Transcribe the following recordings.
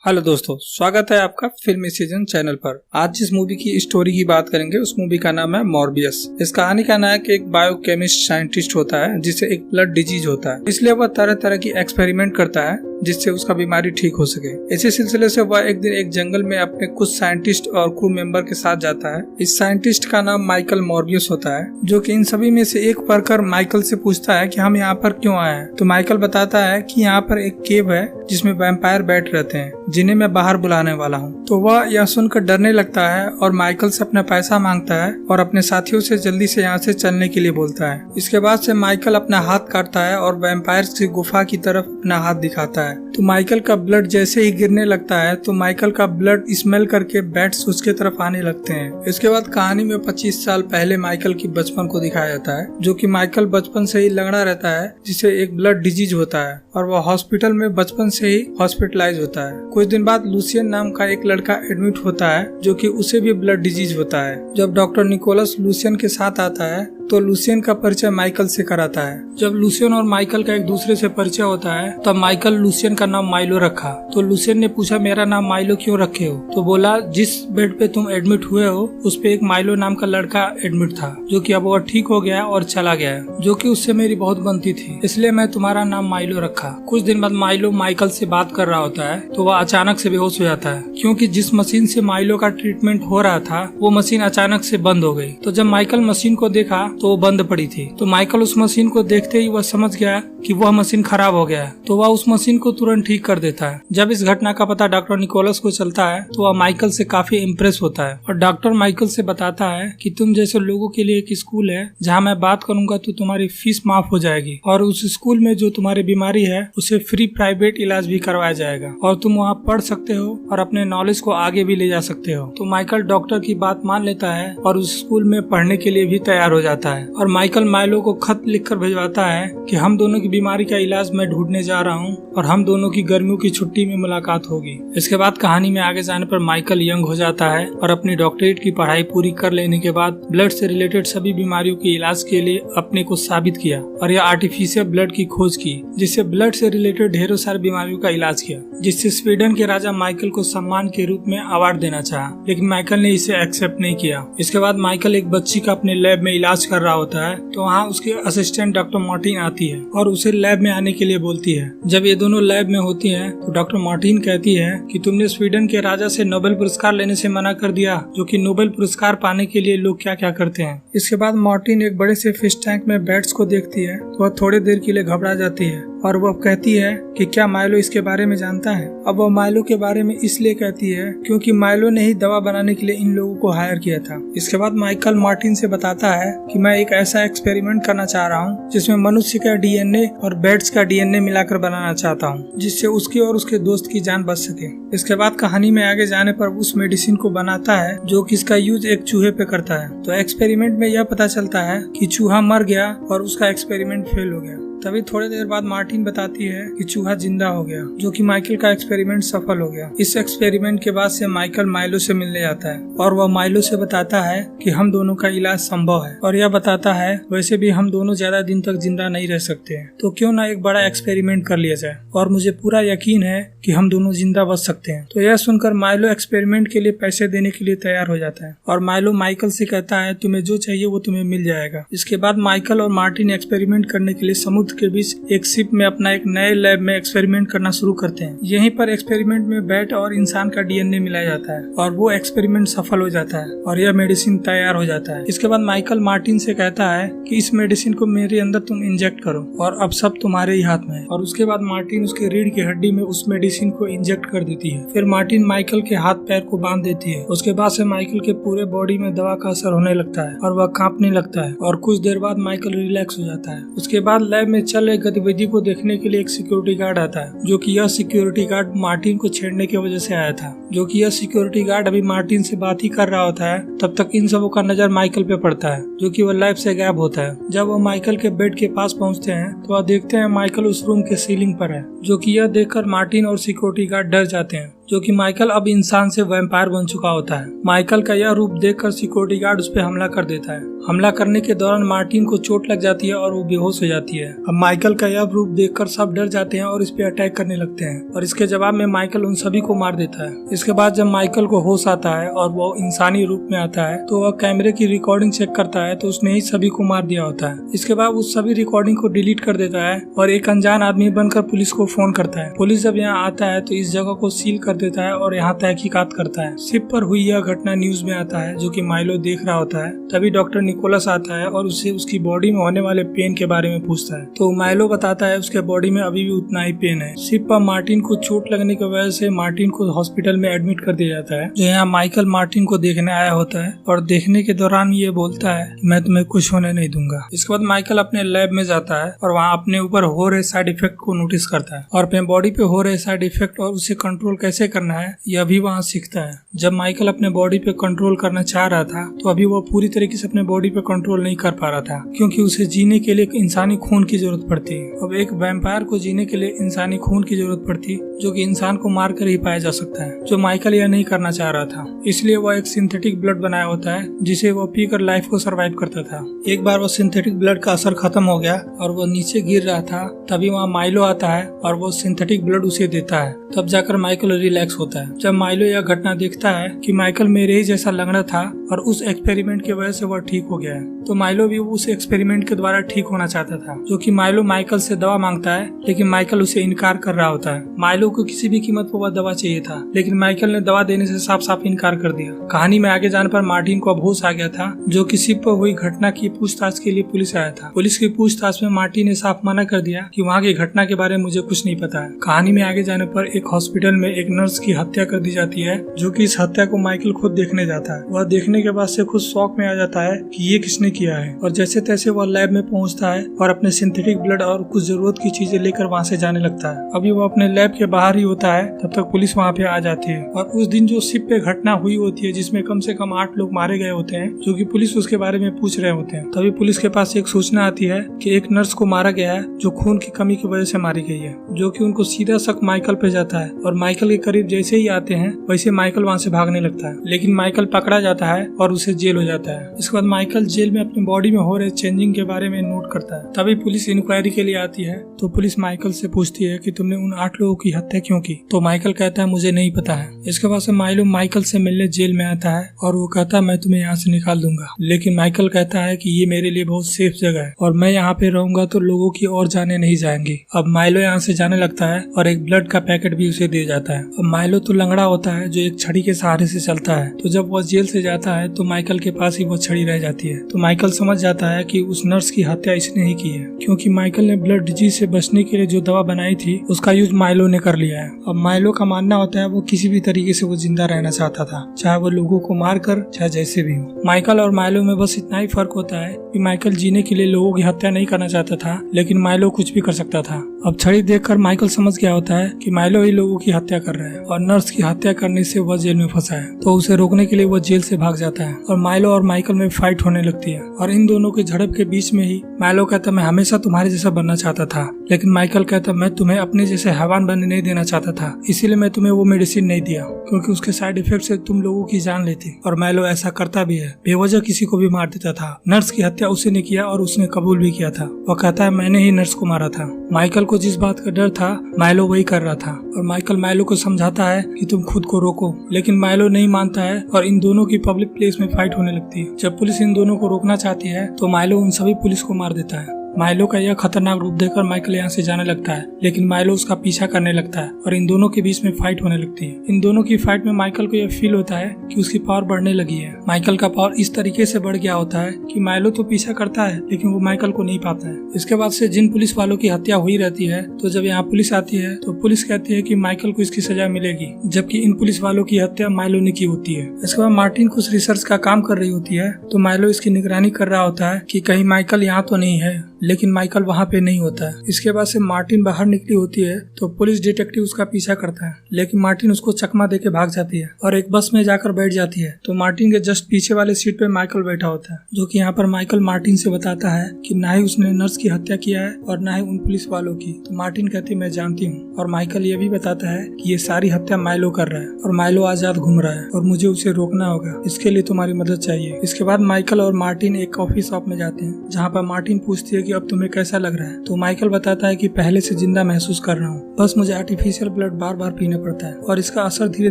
Hello दोस्तों, स्वागत है आपका फिल्मी सीजन चैनल पर। आज जिस मूवी की स्टोरी की बात करेंगे उस मूवी का नाम है मॉर्बियस। इस कहानी का नायक एक बायोकेमिस्ट साइंटिस्ट होता है जिसे एक ब्लड डिजीज होता है, इसलिए वह तरह तरह की एक्सपेरिमेंट करता है जिससे उसका बीमारी ठीक हो सके। इसी सिलसिले से वह एक दिन एक जंगल में अपने कुछ साइंटिस्ट और क्रू मेंबर के साथ जाता है। इस साइंटिस्ट का नाम माइकल मॉर्बियस होता है, जो कि इन सभी में से एक वर्कर माइकल से पूछता है कि हम यहाँ पर क्यों आए हैं। तो माइकल बताता है कि यहाँ पर एक केव है जिसमें वैम्पायर बैठ रहते हैं जिन्हें मैं बाहर बुलाने वाला हूँ। तो वह यह सुनकर डरने लगता है और माइकल से अपना पैसा मांगता है और अपने साथियों से जल्दी से यहाँ से चलने के लिए बोलता है। इसके बाद से माइकल अपना हाथ काटता है और वैम्पायर की गुफा की तरफ अपना हाथ दिखाता है। तो माइकल का ब्लड जैसे ही गिरने लगता है तो माइकल का ब्लड स्मेल करके बैट्स उसके तरफ आने लगते हैं। इसके बाद कहानी में 25 साल पहले माइकल की बचपन को दिखाया जाता है, जो कि माइकल बचपन से ही लंगड़ा रहता है जिसे एक ब्लड डिजीज होता है और वह हॉस्पिटल में बचपन से ही हॉस्पिटलाइज होता है। कुछ दिन बाद लूसियन नाम का एक लड़का एडमिट होता है जो कि उसे भी ब्लड डिजीज होता है। जब डॉक्टर निकोलस लूसियन के साथ आता है तो लूसियन का परिचय माइकल से कराता है। जब लूसियन और माइकल का एक दूसरे से परिचय होता है तब माइकल लूसियन का नाम माइलो रखा। तो लूसियन ने पूछा मेरा नाम माइलो क्यों रखे हो? तो बोला जिस बेड पे तुम एडमिट हुए हो उस पे एक माइलो नाम का लड़का एडमिट था जो कि अब वह ठीक हो गया और चला गया, जो कि उससे मेरी बहुत बनती थी, इसलिए मैं तुम्हारा नाम माइलो रखा। कुछ दिन बाद माइलो माइकल से बात कर रहा होता है तो वह अचानक से बेहोश हो जाता है, क्योंकि जिस मशीन से माइलो का ट्रीटमेंट हो रहा था वो मशीन अचानक से बंद हो गई। तो जब माइकल मशीन को देखा तो वो बंद पड़ी थी। तो माइकल उस मशीन को देखते ही वह समझ गया कि वह मशीन खराब हो गया है, तो वह उस मशीन को तुरंत ठीक कर देता है। जब इस घटना का पता डॉक्टर निकोलस को चलता है तो वह माइकल से काफी इम्प्रेस होता है और डॉक्टर माइकल से बताता है कि तुम जैसे लोगों के लिए एक स्कूल है जहाँ मैं बात करूंगा तो तुम्हारी फीस माफ हो जाएगी और उस स्कूल में जो तुम्हारी बीमारी है उसे फ्री प्राइवेट इलाज भी करवाया जाएगा और तुम वहाँ पढ़ सकते हो और अपने नॉलेज को आगे भी ले जा सकते हो। तो माइकल डॉक्टर की बात मान लेता है और उस स्कूल में पढ़ने के लिए भी तैयार हो जाता है और माइकल माइलो को खत लिखकर भिजवाता है कि हम दोनों की बीमारी का इलाज मैं ढूंढने जा रहा हूँ और हम दोनों की गर्मियों की छुट्टी में मुलाकात होगी। इसके बाद कहानी में आगे जाने पर माइकल यंग हो जाता है और अपनी डॉक्टरेट की पढ़ाई पूरी कर लेने के बाद ब्लड से रिलेटेड सभी बीमारियों के इलाज के लिए अपने को साबित किया और यह आर्टिफिशियल ब्लड की खोज की, जिससे ब्लड से रिलेटेड ढेरों सारी बीमारियों का इलाज किया, जिससे स्वीडन के राजा माइकल को सम्मान के रूप में अवार्ड देना चाहा, लेकिन माइकल ने इसे एक्सेप्ट नहीं किया। इसके बाद माइकल एक बच्ची का अपने लैब में इलाज कर रहा होता है तो वहाँ उसकी असिस्टेंट डॉक्टर मार्टिन आती है और उसे लैब में आने के लिए बोलती है। जब ये दोनों लैब में होती हैं तो डॉक्टर मार्टिन कहती है कि तुमने स्वीडन के राजा से नोबेल पुरस्कार लेने से मना कर दिया, जो कि नोबेल पुरस्कार पाने के लिए लोग क्या क्या करते हैं। इसके बाद मार्टिन एक बड़े से फिश टैंक में बैट्स को देखती है तो वह थोड़ी देर के लिए घबरा जाती है और वह कहती है कि क्या माइलो इसके बारे में जानता है। अब वह माइलो के बारे में इसलिए कहती है क्योंकि माइलो ने ही दवा बनाने के लिए इन लोगों को हायर किया था। इसके बाद माइकल मार्टिन से बताता है कि मैं एक ऐसा एक्सपेरिमेंट करना चाह रहा हूँ जिसमें मनुष्य का डीएनए और बैट्स का डीएनए मिलाकर बनाना चाहता हूँ, जिससे उसके और उसके दोस्त की जान बच सके। इसके बाद कहानी में आगे जाने पर उस मेडिसिन को बनाता है जो कि इसका यूज एक चूहे पे करता है। तो एक्सपेरिमेंट में यह पता चलता है कि चूहा मर गया और उसका एक्सपेरिमेंट फेल हो गया। तभी थोड़ी देर बाद मार्टिन बताती है कि चूहा जिंदा हो गया, जो कि माइकल का एक्सपेरिमेंट सफल हो गया। इस एक्सपेरिमेंट के बाद से माइकल माइलो से मिलने जाता है और वह माइलो से बताता है कि हम दोनों का इलाज संभव है और यह बताता है वैसे भी हम दोनों ज्यादा दिन तक जिंदा नहीं रह सकते हैं, तो क्यों ना एक बड़ा एक्सपेरिमेंट कर लिया जाए और मुझे पूरा यकीन है कि हम दोनों जिंदा बच सकते हैं। तो यह सुनकर माइलो एक्सपेरिमेंट के लिए पैसे देने के लिए तैयार हो जाता है और माइलो माइकल से कहता है तुम्हें जो चाहिए वो तुम्हें मिल जाएगा। इसके बाद माइकल और मार्टिन एक्सपेरिमेंट करने के लिए समुद्र के बीच एक शिप में अपना एक नए लैब में एक्सपेरिमेंट करना शुरू करते हैं। यहीं पर एक्सपेरिमेंट में बैट और इंसान का डीएनए मिलाया जाता है और वो एक्सपेरिमेंट सफल हो जाता है और यह मेडिसिन तैयार हो जाता है। इसके बाद माइकल मार्टिन से कहता है कि इस मेडिसिन को मेरे अंदर तुम इंजेक्ट करो और अब सब तुम्हारे ही हाथ में है। और उसके बाद मार्टिन उसके रीढ़ की हड्डी में उस मेडिसिन को इंजेक्ट कर देती है। फिर मार्टिन माइकल के हाथ पैर को बांध देती है। उसके बाद से माइकल के पूरे बॉडी में दवा का असर होने लगता है और वह कांपने लगता है और कुछ देर बाद माइकल रिलैक्स हो जाता है। उसके बाद लैब में चल रहे गतिविधि को देखने के लिए एक सिक्योरिटी गार्ड आता है, जो कि यह सिक्योरिटी गार्ड मार्टिन को छेड़ने की वजह से आया था। जो कि यह सिक्योरिटी गार्ड अभी मार्टिन से बात ही कर रहा होता है, तब तक इन सबों का नजर माइकल पे पड़ता है, जो कि वह लैब से गायब होता है। जब वह माइकल के बेड के पास पहुंचते हैं तो वह देखते हैं माइकल उस रूम के सीलिंग पर है, जो कि यह देखकर मार्टिन और सिक्योरिटी गार्ड डर जाते हैं। जो कि माइकल अब इंसान से वैम्पायर बन चुका होता है। माइकल का यह रूप देखकर सिक्योरिटी गार्ड उस पर हमला कर देता है। हमला करने के दौरान मार्टिन को चोट लग जाती है और वो बेहोश हो जाती है। अब माइकल का यह रूप देखकर सब डर जाते हैं और इस पे अटैक करने लगते हैं और इसके जवाब में माइकल उन सभी को मार देता है। इसके बाद जब माइकल को होश आता है और वो इंसानी रूप में आता है तो वह कैमरे की रिकॉर्डिंग चेक करता है तो उसने ही सभी को मार दिया होता है। इसके बाद उस सभी रिकॉर्डिंग को डिलीट कर देता है और एक अनजान आदमी बनकर पुलिस को फोन करता है। पुलिस जब यहाँ आता है तो इस जगह को सील कर देता है और यहाँ तहकीकात करता है। शिप पर हुई यह घटना न्यूज में आता है जो कि माइलो देख रहा होता है। तभी डॉक्टर निकोलस आता है और उससे उसकी बॉडी में होने वाले पेन के बारे में पूछता है तो माइलो बताता है उसके बॉडी में अभी भी उतना ही पेन है। शिप पर मार्टिन को चोट लगने की वजह से मार्टिन को हॉस्पिटल में एडमिट कर दिया जाता है। जो यहाँ माइकल मार्टिन को देखने आया होता है और देखने के दौरान ये बोलता है मैं तुम्हें कुछ होने नहीं दूंगा। इसके बाद माइकल अपने लैब में जाता है और वहाँ अपने ऊपर हो रहे साइड इफेक्ट को नोटिस करता है और अपने बॉडी पे हो रहे साइड इफेक्ट और उसे कंट्रोल कैसे करना है यह भी वहाँ सीखता है। जब माइकल अपने बॉडी पे कंट्रोल करना चाह रहा था तो अभी वो पूरी तरीके से अपने बॉडी पे कंट्रोल नहीं कर पा रहा था क्योंकि उसे जीने के लिए एक इंसानी खून की जरूरत पड़ती है। अब एक वैम्पायर को जीने के लिए इंसानी खून की जरूरत पड़ती जो कि इंसान को मार कर ही पाया जा सकता है, जो माइकल यह नहीं करना चाह रहा था। इसलिए वह एक सिंथेटिक ब्लड बनाया होता है जिसे वह पीकर लाइफ को सरवाइव करता था। एक बार वो सिंथेटिक ब्लड का असर खत्म हो गया और वो नीचे गिर रहा था तभी वहाँ माइलो आता है और वो सिंथेटिक ब्लड उसे देता है। तब जाकर माइकल रिलैक्स होता है। जब माइलो यह घटना देखता है कि माइकल मेरे ही जैसा लंगड़ा था और उस एक्सपेरिमेंट की वजह से वह ठीक हो गया है तो माइलो भी उस एक्सपेरिमेंट के द्वारा ठीक होना चाहता था। जो कि माइलो माइकल से दवा मांगता है लेकिन माइकल उसे इनकार कर रहा होता है। माइलो को किसी भी कीमत पर वह दवा चाहिए था लेकिन माइकल ने दवा देने से साफ साफ इनकार कर दिया। कहानी में आगे जाने पर मार्टिन को अब होश आ गया था जो कि शिप पर हुई घटना की पूछताछ के लिए पुलिस आया था। पुलिस की पूछताछ में मार्टिन ने साफ मना कर दिया कि वहाँ की घटना के बारे में मुझे कुछ नहीं पता है। कहानी में आगे जाने पर एक हॉस्पिटल में एक नर्स की हत्या कर दी जाती है जो कि इस हत्या को माइकल खुद देखने जाता है। वह देखने के बाद से खुद शॉक में आ जाता है कि ये किसने किया है और जैसे तैसे वह लैब में पहुंचता है और अपने सिंथेटिक ब्लड और कुछ जरूरत की चीजें लेकर वहाँ से जाने लगता है। अभी वो अपने लैब के बाहर ही होता है तब तक पुलिस वहाँ पे आ जाती है और उस दिन जो शिप पे घटना हुई होती है जिसमें कम से कम 8 लोग मारे गए होते हैं जो कि पुलिस उसके बारे में पूछ रहे होते हैं। तभी पुलिस के पास एक सूचना आती है कि एक नर्स को मारा गया है जो खून की कमी की वजह से मारी गई है, जो कि उनको सीधा शक माइकल पे जाता है और माइकल के करीब जैसे ही आते हैं वैसे माइकल वहाँ से भागने लगता है लेकिन माइकल पकड़ा जाता है और उसे जेल हो जाता है। इसके बाद माइकल जेल में अपनी बॉडी में हो रहे चेंजिंग के बारे में नोट करता है। तभी पुलिस इंक्वायरी के लिए आती है तो पुलिस माइकल से पूछती है कि तुमने उन 8 लोगों की हत्या क्यों की। तो माइकल कहता है मुझे नहीं पता है। इसके बाद से माइलो माइकल से मिलने जेल में आता है और वो कहता है मैं तुम्हें यहाँ से निकाल दूंगा, लेकिन माइकल कहता है कि ये मेरे लिए बहुत सेफ जगह है और मैं यहाँ पे रहूंगा तो लोगों की और जाने नहीं जाएंगी। अब माइलो यहाँ से जाने लगता है और एक ब्लड का पैकेट भी उसे दे जाता है। अब माइलो तो लंगड़ा होता है जो एक छड़ी के सहारे से चलता है तो जब वह जेल से जाता है तो माइकल के पास ही वो छड़ी रह जाती है। तो माइकल समझ जाता है कि उस नर्स की हत्या इसने ही की है क्योंकि माइकल ने ब्लड डिजीज से बचने के लिए जो दवा बनाई थी उसका यूज माइलो ने कर लिया है। अब माइलो का मानना होता है वो किसी भी तरीके से वो जिंदा रहना चाहता था, चाहे वो लोगों को मार कर चाहे जैसे भी हो। माइकल और माइलो में बस इतना ही फर्क होता है कि माइकल जीने के लिए लोगों की हत्या नहीं करना चाहता था लेकिन माइलो कुछ भी कर सकता था। अब छड़ी देखकर माइकल समझ गया होता है कि माइलो ही लोगों की हत्या कर रहा है और नर्स की हत्या करने से वह जेल में फंसा है तो उसे रोकने के लिए वह जेल से भाग जाता है और माइलो और माइकल में फाइट होने लगती है और इन दोनों की झड़प के बीच में ही माइलो कहता मैं हमेशा तुम्हारे जैसा बनना चाहता था लेकिन माइकल कहता मैं तुम्हें अपने जैसे हैवान बनने नहीं देना चाहता था, इसीलिए मैं तुम्हें वो मेडिसिन नहीं दिया क्योंकि उसके साइड इफेक्ट से तुम लोगों की जान लेती। और माइलो ऐसा करता भी है, बेवजह किसी को भी मार देता था। नर्स की हत्या उसी ने किया और उसने कबूल भी किया था। वह कहता है मैंने ही नर्स को मारा था। माइकल को जिस बात का डर था माइलो वही कर रहा था और माइकल माइलो को समझाता है कि तुम खुद को रोको, लेकिन माइलो नहीं मानता है और इन दोनों की पब्लिक प्लेस में फाइट होने लगती है। जब पुलिस इन दोनों को रोकना चाहती है तो माइलो उन सभी पुलिस को मार देता है। माइलो का यह खतरनाक रूप देखकर माइकल यहाँ से जाने लगता है लेकिन माइलो उसका पीछा करने लगता है और इन दोनों के बीच में फाइट होने लगती है। इन दोनों की फाइट में माइकल को यह फील होता है कि उसकी पावर बढ़ने लगी है। माइकल का पावर इस तरीके से बढ़ गया होता है कि माइलो तो पीछा करता है लेकिन वो माइकल को नहीं पाता है। इसके बाद से जिन पुलिस वालों की हत्या हुई रहती है तो जब यहाँ पुलिस आती है तो पुलिस कहती है कि माइकल को इसकी सजा मिलेगी, जबकि इन पुलिस वालों की हत्या माइलो ने की होती है। इसके बाद मार्टिन कुछ रिसर्च का काम कर रही होती है तो माइलो इसकी निगरानी कर रहा होता है कि कहीं माइकल यहाँ तो नहीं है लेकिन माइकल वहाँ पे नहीं होता है। इसके बाद से मार्टिन बाहर निकली होती है तो पुलिस डिटेक्टिव उसका पीछा करता है, लेकिन मार्टिन उसको चकमा देके भाग जाती है और एक बस में जाकर बैठ जाती है। तो मार्टिन के जस्ट पीछे वाले सीट पे माइकल बैठा होता है, जो कि यहाँ पर माइकल मार्टिन से बताता है कि ना ही उसने नर्स की हत्या किया है और ना ही उन पुलिस वालों की। तो मार्टिन कहती है मैं जानती हूँ, और माइकल ये भी बताता है कि ये सारी हत्या माइलो कर रहा है और माइलो आजाद घूम रहा है और मुझे उसे रोकना होगा, इसके लिए तुम्हारी मदद चाहिए। इसके बाद माइकल और मार्टिन एक कॉफी शॉप में जाते हैं, जहाँ पर मार्टिन पूछती है कि अब तुम्हें कैसा लग रहा है। तो माइकल बताता है कि पहले से जिंदा महसूस कर रहा हूँ, बस मुझे आर्टिफिशियल ब्लड बार बार पीना पड़ता है और इसका असर धीरे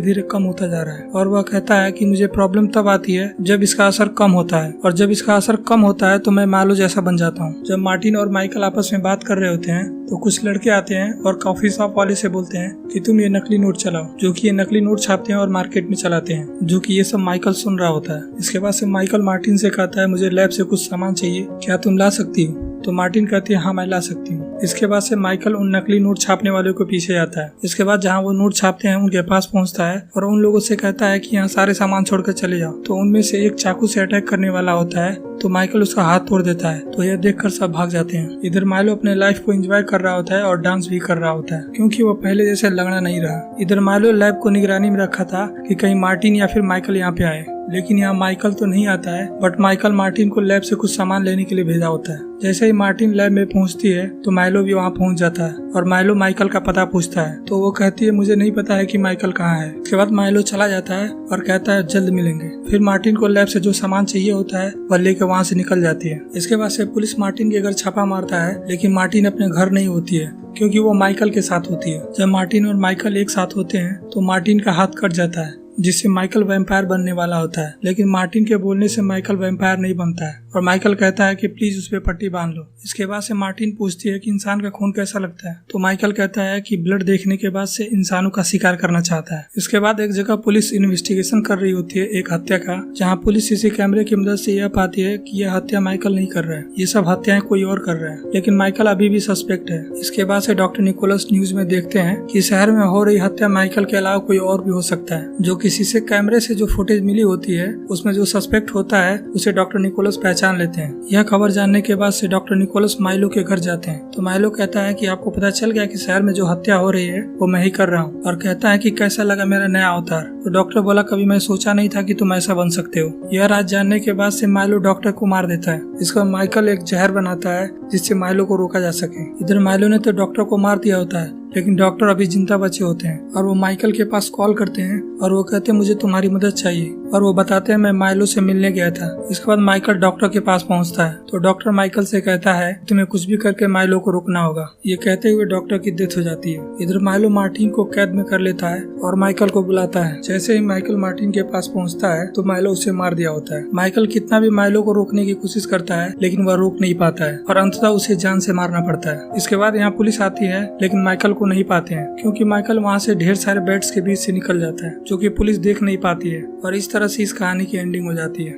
धीरे कम होता जा रहा है। और वह कहता है कि मुझे प्रॉब्लम तब आती है जब इसका असर कम होता है, और जब इसका असर कम होता है तो मैं माइलो जैसा बन जाता हूँ। जब मार्टिन और माइकल आपस में बात कर रहे होते हैं तो कुछ लड़के आते हैं और कॉफी शॉप वाले से बोलते हैं कि तुम ये नकली नोट चलाओ, जो कि ये नकली नोट छापते हैं और मार्केट में चलाते हैं, जो कि ये सब माइकल सुन रहा होता है। इसके बाद से माइकल मार्टिन से कहता है मुझे लैब से कुछ सामान चाहिए, क्या तुम ला सकती हो? तो मार्टिन कहती है हाँ मैं ला सकती हूँ। इसके बाद से माइकल उन नकली नोट छापने वालों के पीछे जाता है। इसके बाद जहाँ वो नोट छापते हैं उनके पास पहुँचता है और उन लोगों से कहता है कि यहाँ सारे सामान छोड़कर चले जाओ। तो उनमें से एक चाकू से अटैक करने वाला होता है, तो माइकल उसका हाथ तोड़ देता है। तो यह देखकर सब भाग जाते हैं। इधर माइलो अपने लाइफ को एंजॉय कर रहा होता है और डांस भी कर रहा होता है, क्योंकि वो पहले जैसे लगना नहीं रहा। इधर माइलो लैब को निगरानी में रखा था कि कहीं मार्टिन या फिर माइकल यहाँ पे आए, लेकिन यहाँ माइकल तो नहीं आता है, बट माइकल मार्टिन को लैब से कुछ सामान लेने के लिए भेजा होता है। जैसे ही मार्टिन लैब में पहुँचती है तो माइलो भी वहाँ पहुँच जाता है और माइलो माइकल का पता पूछता है। तो वो कहती है मुझे नहीं पता है कि माइकल कहाँ है। उसके बाद माइलो चला जाता है और कहता है जल्द मिलेंगे। फिर मार्टिन को लैब से जो सामान चाहिए होता है वह लेकर वहाँ से निकल जाती है। इसके बाद से पुलिस मार्टिन के घर छापा मारता है, लेकिन मार्टिन अपने घर नहीं होती है, क्योंकि वो माइकल के साथ होती है। जब मार्टिन और माइकल एक साथ होते हैं तो मार्टिन का हाथ कट जाता है, जिससे माइकल वैम्पायर बनने वाला होता है। लेकिन मार्टिन के बोलने से माइकल वैम्पायर नहीं बनता है और माइकल कहता है कि प्लीज उस पे पट्टी बांध लो। इसके बाद से मार्टिन पूछती है कि इंसान का खून कैसा लगता है, तो माइकल कहता है कि ब्लड देखने के बाद से इंसानों का शिकार करना चाहता है। इसके बाद एक जगह पुलिस इन्वेस्टिगेशन कर रही होती है एक हत्या का, जहाँ पुलिस सीसी कैमरे की मदद से यह पाती है कि यह हत्या माइकल नहीं कर रहा है, ये सब हत्याएं कोई और कर रहा है, लेकिन माइकल अभी भी सस्पेक्ट है। इसके बाद से डॉक्टर निकोलस न्यूज में देखते हैं कि शहर में हो रही हत्या माइकल के अलावा कोई और भी हो सकता है, जो किसी से कैमरे से जो फुटेज मिली होती है उसमें जो सस्पेक्ट होता है उसे डॉक्टर निकोलस पहचान लेते हैं। यह खबर जानने के बाद से डॉक्टर निकोलस माइलो के घर जाते हैं। तो माइलो कहता है कि आपको पता चल गया कि शहर में जो हत्या हो रही है वो मैं ही कर रहा हूँ, और कहता है कि कैसा लगा मेरा नया अवतार। तो डॉक्टर बोला कभी मैं सोचा नहीं था कि तुम ऐसा बन सकते हो। यह राज जानने के बाद से माइलो डॉक्टर को मार देता है। इसका माइकल एक जहर बनाता है जिससे माइलो को रोका जा सके। इधर माइलो ने तो डॉक्टर को मार दिया होता है, लेकिन डॉक्टर अभी जिंदा बचे होते हैं और वो माइकल के पास कॉल करते हैं और वो कहते हैं मुझे तुम्हारी मदद चाहिए, और वो बताते हैं मैं माइलो से मिलने गया था। इसके बाद माइकल डॉक्टर के पास पहुंचता है तो डॉक्टर माइकल से कहता है तुम्हें कुछ भी करके माइलो को रोकना होगा। ये कहते हुए डॉक्टर की डेथ हो जाती है। इधर माइलो मार्टिन को कैद में कर लेता है और माइकल को बुलाता है। जैसे ही माइकल मार्टिन के पास पहुंचता है तो माइलो उसे मार दिया होता है। माइकल कितना भी माइलो को रोकने की कोशिश करता है, लेकिन वह रोक नहीं पाता है और अंततः उसे जान से मारना पड़ता है। इसके बाद यहाँ पुलिस आती है, लेकिन माइकल को नहीं पाते हैं, क्योंकि माइकल वहाँ से ढेर सारे बेड्स के बीच से निकल जाता है, जो कि पुलिस देख नहीं पाती है। और इस तरह से इस कहानी की एंडिंग हो जाती है।